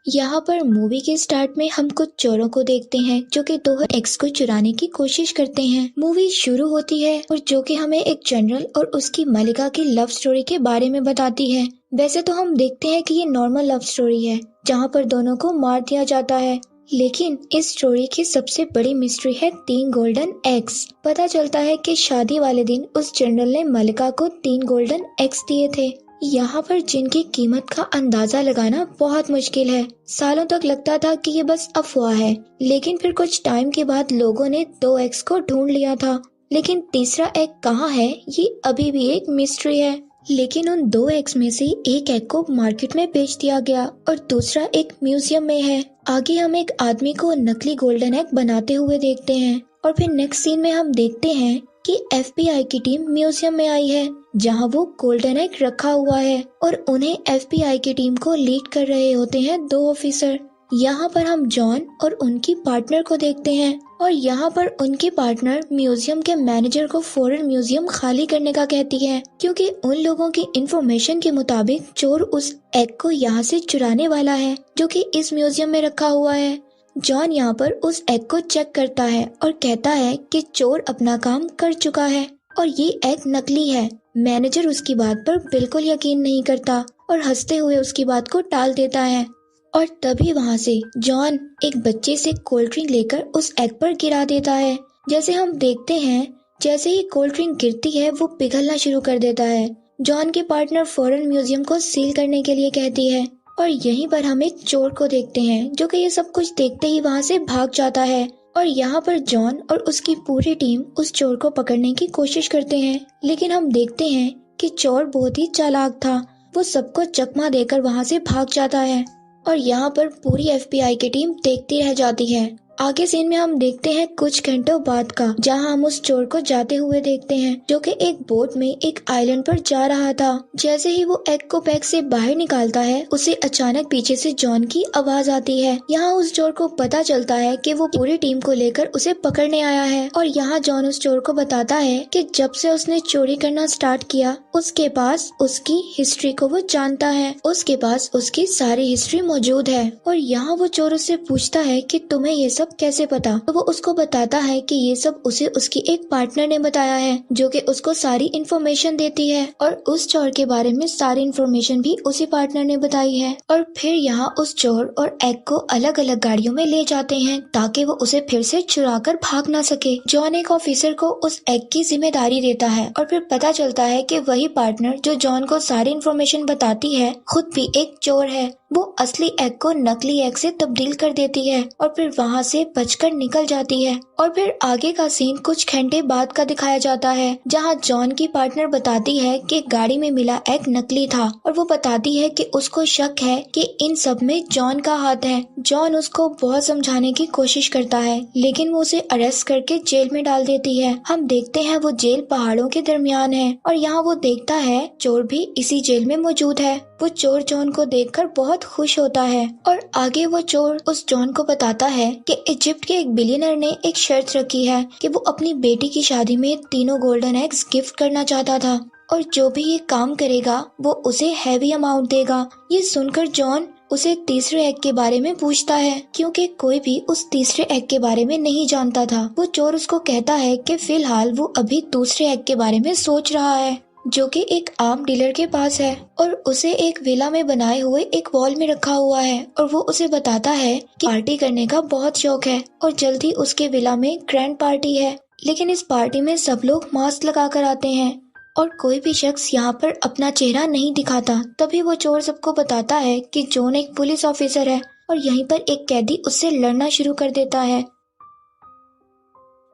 यहाँ पर मूवी के स्टार्ट में हम कुछ चोरों को देखते हैं जो कि दो एक्स को चुराने की कोशिश करते हैं। मूवी शुरू होती है और जो कि हमें एक जनरल और उसकी मलिका की लव स्टोरी के बारे में बताती है। वैसे तो हम देखते हैं कि ये नॉर्मल लव स्टोरी है जहाँ पर दोनों को मार दिया जाता है, लेकिन इस स्टोरी की सबसे बड़ी मिस्ट्री है 3 गोल्डन एग्स। पता चलता है कि शादी वाले दिन उस जनरल ने मलिका को 3 गोल्डन एग्स दिए थे, यहाँ पर जिनकी कीमत का अंदाजा लगाना बहुत मुश्किल है। सालों तक लगता था कि ये बस अफवाह है, लेकिन फिर कुछ टाइम के बाद लोगों ने 2 एग्स को ढूंढ लिया था, लेकिन तीसरा एग कहाँ है ये अभी भी एक मिस्ट्री है। लेकिन उन 2 एग्स में से एक एग को मार्केट में बेच दिया गया और दूसरा एक म्यूजियम में है। आगे हम एक आदमी को नकली गोल्डन एग बनाते हुए देखते हैं और फिर नेक्स्ट सीन में हम देखते हैं कि FBI की टीम म्यूजियम में आई है जहां वो गोल्डन एग रखा हुआ है और उन्हें FBI की टीम को लीड कर रहे होते हैं 2 ऑफिसर। यहाँ पर हम जॉन और उनकी पार्टनर को देखते हैं और यहाँ पर उनकी पार्टनर म्यूजियम के मैनेजर को फौरन म्यूजियम खाली करने का कहती है, क्योंकि उन लोगों की इंफॉर्मेशन के मुताबिक चोर उस एग को यहाँ से चुराने वाला है जो कि इस म्यूजियम में रखा हुआ है। जॉन यहाँ पर उस एग को चेक करता है और कहता है कि चोर अपना काम कर चुका है और ये एग नकली है। मैनेजर उसकी बात पर बिल्कुल यकीन नहीं करता और हंसते हुए उसकी बात को टाल देता है और तभी वहाँ से जॉन एक बच्चे से कोल्ड ड्रिंक लेकर उस एग पर गिरा देता है। जैसे हम देखते हैं जैसे ही कोल्ड ड्रिंक गिरती है वो पिघलना शुरू कर देता है। जॉन के पार्टनर फौरन म्यूजियम को सील करने के लिए कहती है और यहीं पर हम एक चोर को देखते हैं जो कि ये सब कुछ देखते ही वहाँ से भाग जाता है और यहाँ पर जॉन और उसकी पूरी टीम उस चोर को पकड़ने की कोशिश करते हैं, लेकिन हम देखते हैं कि चोर बहुत ही चालाक था। वो सबको चकमा देकर वहाँ से भाग जाता है और यहाँ पर पूरी FBI की टीम देखती रह जाती है। आगे सीन में हम देखते हैं कुछ घंटों बाद का, जहां हम उस चोर को जाते हुए देखते हैं जो कि एक बोट में एक आइलैंड पर जा रहा था। जैसे ही वो एग को पैक से बाहर निकालता है उसे अचानक पीछे से जॉन की आवाज आती है। यहाँ उस चोर को पता चलता है कि वो पूरी टीम को लेकर उसे पकड़ने आया है और यहाँ जॉन उस चोर को बताता है कि जब से उसने चोरी करना स्टार्ट किया उसके पास उसकी हिस्ट्री को वो जानता है, उसके पास उसकी सारी हिस्ट्री मौजूद है। और यहाँ वो चोर उससे पूछता है कि तुम्हें ये सब कैसे पता, तो वो उसको बताता है कि ये सब उसे उसकी एक पार्टनर ने बताया है जो कि उसको सारी इन्फॉर्मेशन देती है और उस चोर के बारे में सारी इन्फॉर्मेशन भी उसी पार्टनर ने बताई है। और फिर यहाँ उस चोर और एग को अलग अलग गाड़ियों में ले जाते हैं ताकि वो उसे फिर से चुरा कर भाग ना सके। जॉन एक ऑफिसर को उस एग की जिम्मेदारी देता है और फिर पता चलता है कि वही पार्टनर जो जॉन को सारी इन्फॉर्मेशन बताती है खुद भी एक चोर है। वो असली एग को नकली एग से तब्दील कर देती है और फिर वहाँ से बचकर निकल जाती है। और फिर आगे का सीन कुछ घंटे बाद का दिखाया जाता है जहाँ जॉन की पार्टनर बताती है कि गाड़ी में मिला एग नकली था और वो बताती है कि उसको शक है कि इन सब में जॉन का हाथ है। जॉन उसको बहुत समझाने की कोशिश करता है लेकिन वो उसे अरेस्ट करके जेल में डाल देती है। हम देखते हैं वो जेल पहाड़ों के दरमियान है और यहाँ वो देखता है चोर भी इसी जेल में मौजूद है। वो चोर जॉन को देखकर बहुत खुश होता है और आगे वो चोर उस जॉन को बताता है कि इजिप्ट के एक बिलियनर ने एक शर्त रखी है कि वो अपनी बेटी की शादी में 3 गोल्डन एग्स गिफ्ट करना चाहता था और जो भी ये काम करेगा वो उसे हैवी अमाउंट देगा। ये सुनकर जॉन उसे तीसरे एग के बारे में पूछता है क्योंकि कोई भी उस तीसरे एग के बारे में नहीं जानता था। वो चोर उसको कहता है कि फिलहाल वो अभी दूसरे एग के बारे में सोच रहा है जो कि एक आर्म डीलर के पास है और उसे एक विला में बनाए हुए एक वॉल में रखा हुआ है और वो उसे बताता है कि पार्टी करने का बहुत शौक है और जल्दी उसके विला में ग्रैंड पार्टी है। लेकिन इस पार्टी में सब लोग मास्क लगा कर आते हैं और कोई भी शख्स यहाँ पर अपना चेहरा नहीं दिखाता। तभी वो चोर सबको बताता है कि जॉन एक पुलिस ऑफिसर है और यहीं पर एक कैदी उससे लड़ना शुरू कर देता है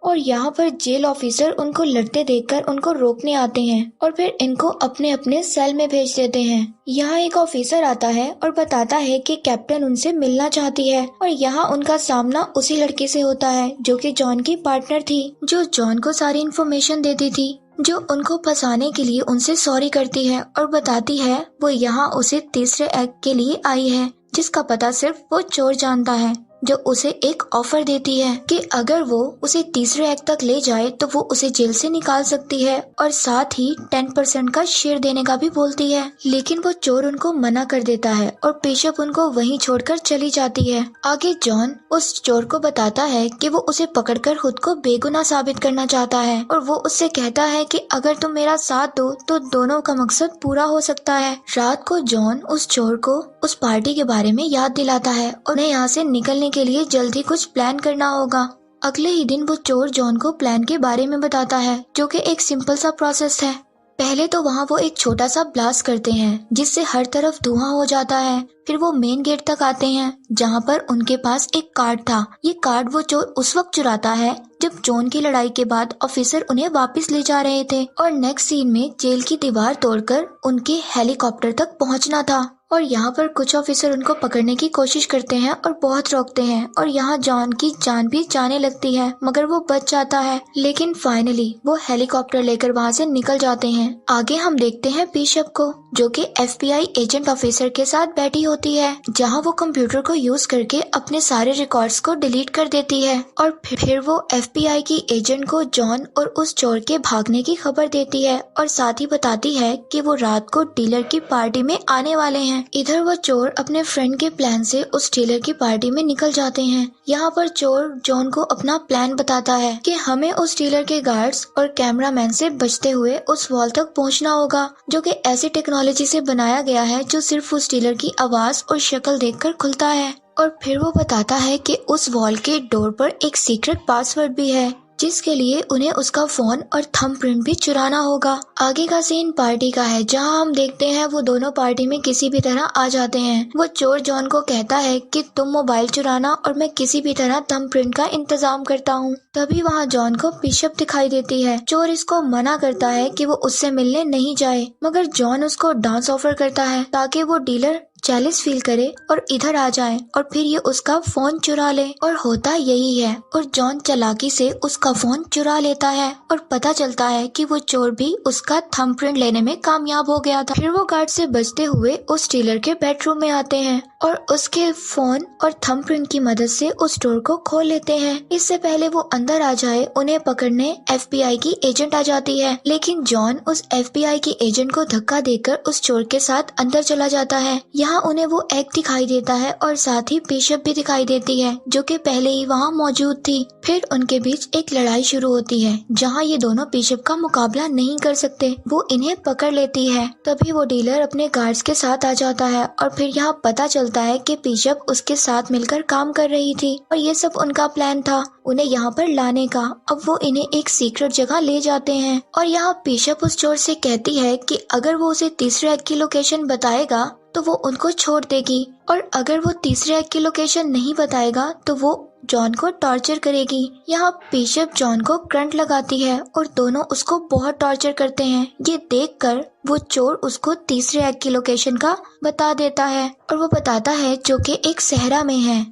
और यहाँ पर जेल ऑफिसर उनको लड़ते देखकर उनको रोकने आते हैं और फिर इनको अपने अपने सेल में भेज देते हैं। यहाँ एक ऑफिसर आता है और बताता है कि कैप्टन उनसे मिलना चाहती है और यहाँ उनका सामना उसी लड़के से होता है जो कि जॉन की पार्टनर थी, जो जॉन को सारी इन्फॉर्मेशन देती थी, जो उनको फंसाने के लिए उनसे सॉरी करती है और बताती है वो यहाँ उसे तीसरे एग के लिए आई है जिसका पता सिर्फ वो चोर जानता है। जो उसे एक ऑफर देती है कि अगर वो उसे तीसरे एक्ट तक ले जाए तो वो उसे जेल से निकाल सकती है और साथ ही 10% का शेयर देने का भी बोलती है। लेकिन वो चोर उनको मना कर देता है और बिशप उनको वहीं छोड़कर चली जाती है। आगे जॉन उस चोर को बताता है कि वो उसे पकड़कर खुद को बेगुनाह साबित करना चाहता है और वो उससे कहता है कि अगर तुम मेरा साथ दो तो दोनों का मकसद पूरा हो सकता है। रात को जॉन उस चोर को उस पार्टी के बारे में याद दिलाता है और उन्हें यहाँ से निकलने के लिए जल्दी कुछ प्लान करना होगा। अगले ही दिन वो चोर जॉन को प्लान के बारे में बताता है, जो कि एक सिंपल सा प्रोसेस है। पहले तो वहाँ वो एक छोटा सा ब्लास्ट करते हैं जिससे हर तरफ धुआं हो जाता है। फिर वो मेन गेट तक आते हैं जहाँ पर उनके पास एक कार्ड था। ये कार्ड वो चोर उस वक्त चुराता है जब जॉन की लड़ाई के बाद ऑफिसर उन्हें वापस ले जा रहे थे और नेक्स्ट सीन में जेल की दीवार तोड़कर उनके हेलीकॉप्टर तक पहुँचना था। और यहाँ पर कुछ ऑफिसर उनको पकड़ने की कोशिश करते हैं और बहुत रोकते हैं और यहाँ जॉन की जान भी जाने लगती है, मगर वो बच जाता है। लेकिन फाइनली वो हेलीकॉप्टर लेकर वहाँ से निकल जाते हैं। आगे हम देखते हैं बिशप को, जो कि FBI एजेंट ऑफिसर के साथ बैठी होती है, जहाँ वो कंप्यूटर को यूज करके अपने सारे रिकॉर्ड्स को डिलीट कर देती है और फिर वो FBI की एजेंट को जॉन और उस चोर के भागने की खबर देती है और साथ ही बताती है कि वो रात को डीलर की पार्टी में आने वाले हैं। इधर वो चोर अपने फ्रेंड के प्लान से उस डीलर की पार्टी में निकल जाते हैं। यहाँ पर चोर जॉन को अपना प्लान बताता है कि हमें उस डीलर के गार्ड्स और कैमरामैन से बचते हुए उस वॉल तक पहुँचना होगा, जो कि ऐसी टेक्नोलॉजी से बनाया गया है जो सिर्फ उस डीलर की आवाज और शक्ल देखकर खुलता है। और फिर वो बताता है कि उस वॉल के डोर पर एक सीक्रेट पासवर्ड भी है, जिसके लिए उन्हें उसका फोन और थंबप्रिंट भी चुराना होगा। आगे का सीन पार्टी का है, जहां हम देखते हैं वो दोनों पार्टी में किसी भी तरह आ जाते हैं। वो चोर जॉन को कहता है कि तुम मोबाइल चुराना और मैं किसी भी तरह थंबप्रिंट का इंतजाम करता हूँ। तभी वहाँ जॉन को बिशप दिखाई देती है। चोर इसको मना करता है कि वो उससे मिलने नहीं जाए, मगर जॉन उसको डांस ऑफर करता है ताकि वो डीलर जेलस फील करे और इधर आ जाए और फिर ये उसका फोन चुरा ले। और होता यही है और जॉन चालाकी से उसका फोन चुरा लेता है और पता चलता है कि वो चोर भी उसका थंबप्रिंट लेने में कामयाब हो गया था। फिर वो गार्ड से बचते हुए उस डीलर के बेडरूम में आते हैं और उसके फोन और थंबप्रिंट की मदद से उस डोर को खोल लेते हैं। इससे पहले वो अंदर आ जाए उन्हें पकड़ने FBI की एजेंट आ जाती है, लेकिन जॉन उस FBI की एजेंट को धक्का देकर उस चोर के साथ अंदर चला जाता है। यहाँ उन्हें वो एग दिखाई देता है और साथ ही बिशप भी दिखाई देती है, जो कि पहले ही वहाँ मौजूद थी। फिर उनके बीच एक लड़ाई शुरू होती है जहाँ ये दोनों बिशप का मुकाबला नहीं कर सकते। वो इन्हें पकड़ लेती है। तभी वो डीलर अपने गार्ड्स के साथ आ जाता है और फिर यहाँ पता चलता है कि बिशप उसके साथ मिलकर काम कर रही थी और ये सब उनका प्लान था उन्हें यहाँ पर लाने का। अब वो इन्हें एक सीक्रेट जगह ले जाते हैं और यहाँ बिशप उस चोर से कहती है कि अगर वो उसे तीसरे एक्ट की लोकेशन बताएगा तो वो उनको छोड़ देगी और अगर वो तीसरे एक्ट की लोकेशन नहीं बताएगा तो वो जॉन को टॉर्चर करेगी। यहाँ बिशप जॉन को करंट लगाती है और दोनों उसको बहुत टॉर्चर करते हैं। ये देखकर वो चोर उसको तीसरे एक्ट की लोकेशन का बता देता है और वो बताता है जो कि एक सहरा में है।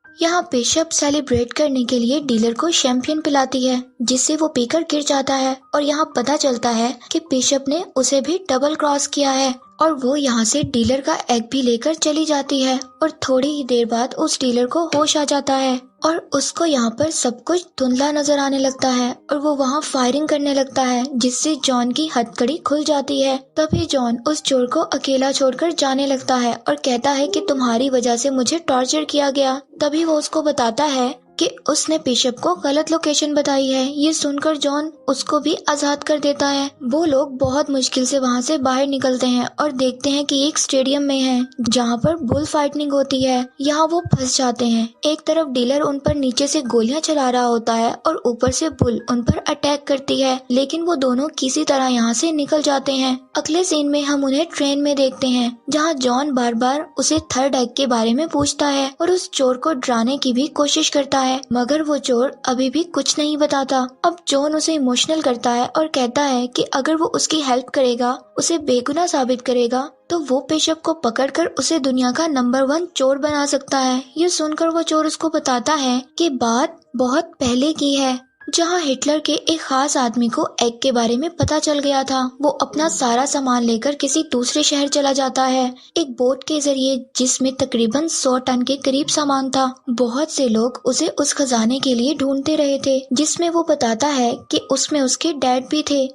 यहाँ बिशप सेलिब्रेट करने के लिए डीलर को शैंपियन पिलाती है, जिससे वो पीकर गिर जाता है और यहाँ पता चलता है कि बिशप ने उसे भी डबल क्रॉस किया है और वो यहाँ से डीलर का एग भी लेकर चली जाती है और थोड़ी ही देर बाद उस डीलर को होश आ जाता है और उसको यहाँ पर सब कुछ धुंधला नजर आने लगता है और वो वहाँ फायरिंग करने लगता है, जिससे जॉन की हथकड़ी खुल जाती है। तभी जॉन उस चोर को अकेला छोड़कर जाने लगता है और कहता है कि तुम्हारी वजह से मुझे टॉर्चर किया गया। तभी वो उसको बताता है कि उसने बिशप को गलत लोकेशन बताई है। ये सुनकर जॉन उसको भी आजाद कर देता है। वो लोग बहुत मुश्किल से वहाँ से बाहर निकलते हैं और देखते हैं कि एक स्टेडियम में है जहाँ पर बुल फाइटिंग होती है। यहाँ वो फंस जाते हैं। एक तरफ डीलर उन पर नीचे से गोलियां चला रहा होता है और ऊपर से बुल उन पर अटैक करती है, लेकिन वो दोनों किसी तरह यहाँ से निकल जाते हैं। अगले सीन में हम उन्हें ट्रेन में देखते हैं, जहाँ जॉन बार बार उसे थर्ड एक्ट के बारे में पूछता है और उस चोर को डराने की भी कोशिश करता है, मगर वो चोर अभी भी कुछ नहीं बताता। अब जॉन उसे इमोशनल करता है और कहता है कि अगर वो उसकी हेल्प करेगा, उसे बेगुनाह साबित करेगा, तो वो बिशप को पकड़कर उसे दुनिया का नंबर 1 चोर बना सकता है। ये सुनकर वो चोर उसको बताता है कि बात बहुत पहले की है जहां हिटलर के एक खास आदमी को एग के बारे में पता चल गया था। वो अपना सारा सामान लेकर किसी दूसरे शहर चला जाता है, एक बोट के जरिए जिसमें तकरीबन 100 टन के करीब सामान था। बहुत से लोग उसे उस खजाने के लिए ढूंढते रहे थे, जिसमें वो बताता है कि उसमें उसके डैड भी थे।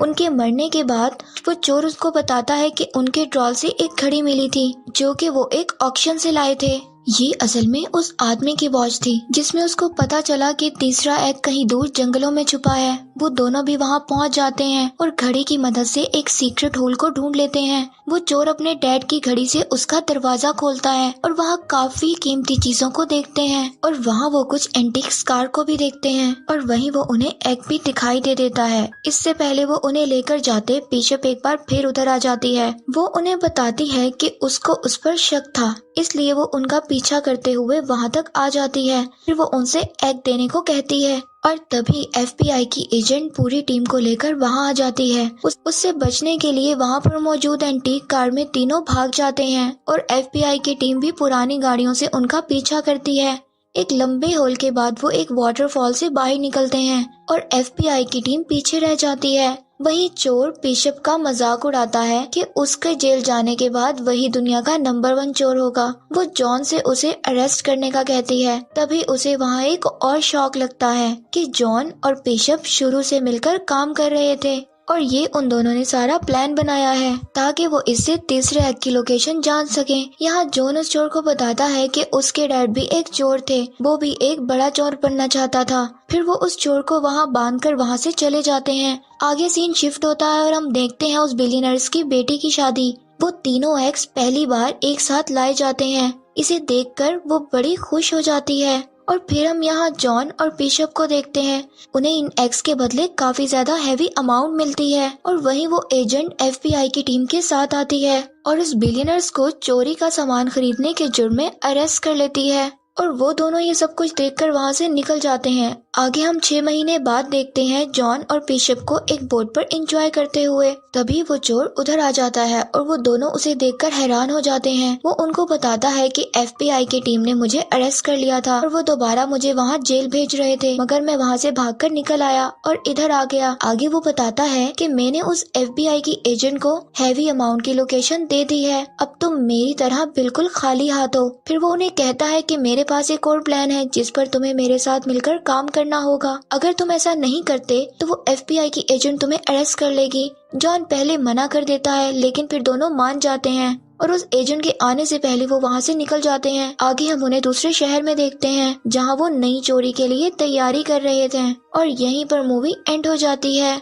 उनके मरने के बाद वो चोर उसको बताता है कि उनके ट्रॉल से एक घड़ी मिली थी जो कि वो एक ऑक्शन से लाए थे। ये असल में उस आदमी की वॉच थी जिसमें उसको पता चला कि तीसरा एग कहीं दूर जंगलों में छुपा है। वो दोनों भी वहाँ पहुँच जाते हैं और घड़ी की मदद से एक सीक्रेट होल को ढूंढ लेते हैं। वो चोर अपने डैड की घड़ी से उसका दरवाजा खोलता है और वहाँ काफी कीमती चीजों को देखते हैं और वहाँ वो कुछ एंटीक कार को भी देखते हैं और वहीं वो उन्हें एग भी दिखाई दे देता है। इससे पहले वो उन्हें लेकर जाते बिशप एक बार फिर उधर आ जाती है। वो उन्हें बताती है कि उसको उस पर शक था, इसलिए वो उनका पीछा करते हुए वहाँ तक आ जाती है। फिर वो उनसे एग देने को कहती है और तभी एफबीआई की एजेंट पूरी टीम को लेकर वहाँ आ जाती है। उससे बचने के लिए वहाँ पर मौजूद एंटीक कार में तीनों भाग जाते हैं और एफबीआई की टीम भी पुरानी गाड़ियों से उनका पीछा करती है। एक लंबे होल के बाद वो एक वाटरफॉल से बाहर निकलते हैं और एफबीआई की टीम पीछे रह जाती है। वहीं चोर बिशप का मजाक उड़ाता है कि उसके जेल जाने के बाद वही दुनिया का नंबर 1 चोर होगा। वो जॉन से उसे अरेस्ट करने का कहती है। तभी उसे वहाँ एक और शॉक लगता है कि जॉन और बिशप शुरू से मिलकर काम कर रहे थे और ये उन दोनों ने सारा प्लान बनाया है ताकि वो इससे तीसरे एग की लोकेशन जान सकें। यहाँ जॉन उस चोर को बताता है कि उसके डैड भी एक चोर थे, वो भी एक बड़ा चोर बनना चाहता था। फिर वो उस चोर को वहाँ बांधकर वहाँ से चले जाते हैं। आगे सीन शिफ्ट होता है और हम देखते हैं उस बिलियनर्स की बेटी की शादी। वो तीनों एग्स पहली बार एक साथ लाए जाते हैं। इसे देखकर वो बड़ी खुश हो जाती है और फिर हम यहाँ जॉन और बिशप को देखते हैं। उन्हें इन एग्स के बदले काफी ज्यादा हैवी अमाउंट मिलती है और वहीं वो एजेंट एफबीआई की टीम के साथ आती है और इस बिलियनर्स को चोरी का सामान खरीदने के जुर्म में अरेस्ट कर लेती है और वो दोनों ये सब कुछ देखकर वहाँ से निकल जाते हैं। आगे हम 6 महीने बाद देखते हैं जॉन और बिशप को एक बोट पर एंजॉय करते हुए। तभी वो चोर उधर आ जाता है और वो दोनों उसे देखकर हैरान हो जाते हैं। वो उनको बताता है कि एफबीआई की टीम ने मुझे अरेस्ट कर लिया था और वो दोबारा मुझे वहाँ जेल भेज रहे थे, मगर मैं वहाँ से भागकर निकल आया और इधर आ गया। आगे वो बताता है कि मैंने उस एफबीआई की एजेंट को हैवी अमाउंट की लोकेशन दे दी है, अब तुम मेरी तरह बिल्कुल खाली हाथ हो। फिर वो उन्हें कहता है कि मेरे पास एक और प्लान है जिस पर तुम्हें मेरे साथ मिलकर काम करना होगा। अगर तुम ऐसा नहीं करते तो वो एफबीआई की एजेंट तुम्हें अरेस्ट कर लेगी। जॉन पहले मना कर देता है लेकिन फिर दोनों मान जाते हैं और उस एजेंट के आने से पहले वो वहाँ से निकल जाते हैं। आगे हम उन्हें दूसरे शहर में देखते हैं जहाँ वो नई चोरी के लिए तैयारी कर रहे थे और यहीं पर मूवी एंड हो जाती है।